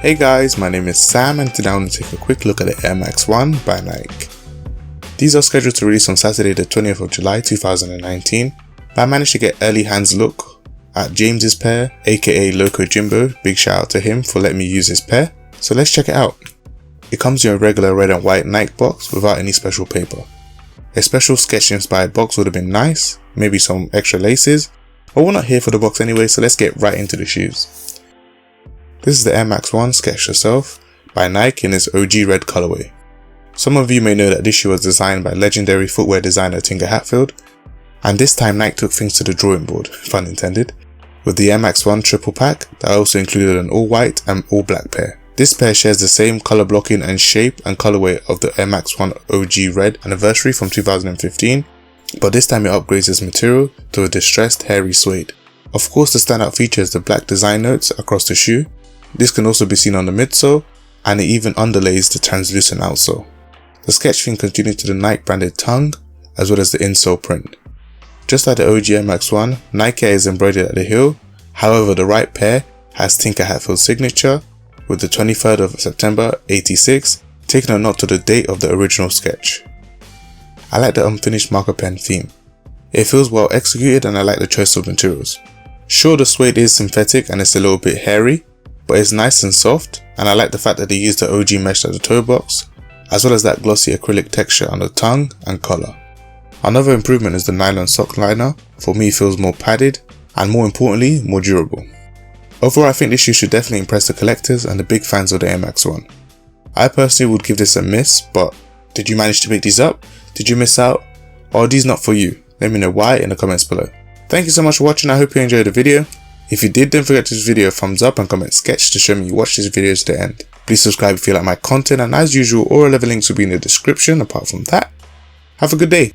Hey guys, my name is Sam and today I want to take a quick look at the Air Max 1 by Nike. These are scheduled to release on Saturday the 20th of July 2019, but I managed to get early hands look at James's pair, aka Loco Jimbo. Big shout out to him for letting me use his pair, so let's check it out. It comes in a regular red and white Nike box without any special paper. A special sketch inspired box would have been nice, maybe some extra laces, but we're not here for the box anyway, so let's get right into the shoes. This is the Air Max 1 Sketch Yourself by Nike in its OG red colorway. Some of you may know that this shoe was designed by legendary footwear designer Tinker Hatfield, and this time Nike took things to the drawing board, pun intended, with the Air Max 1 triple pack that also included an all white and all black pair. This pair shares the same color blocking and shape and colorway of the Air Max 1 OG red anniversary from 2015, but this time it upgrades its material to a distressed hairy suede. Of course, the standout feature is the black design notes across the shoe. This can also be seen on the midsole, and it even underlays the translucent outsole. The sketch theme continues to the Nike branded tongue, as well as the insole print. Just like the OG Air Max 1, Nike Air is embroidered at the heel, however the right pair has Tinker Hatfield's signature, with the 23rd of September 86 taking a nod to the date of the original sketch. I like the unfinished marker pen theme. It feels well executed and I like the choice of materials. Sure, the suede is synthetic and it's a little bit hairy, but it's nice and soft, and I like the fact that they used the OG mesh at the toe box, as well as that glossy acrylic texture on the tongue and collar. Another improvement is the nylon sock liner. For me, feels more padded and more importantly, more durable. Overall, I think this shoe should definitely impress the collectors and the big fans of the Air Max 1. I personally would give this a miss, but did you manage to pick these up? Did you miss out? Or are these not for you? Let me know why in the comments below. Thank you so much for watching. I hope you enjoyed the video. If you did, don't forget to give this video a thumbs up and comment sketch to show me you watched this video to the end. Please subscribe if you like my content, and as usual, all relevant links will be in the description. Apart from that, have a good day.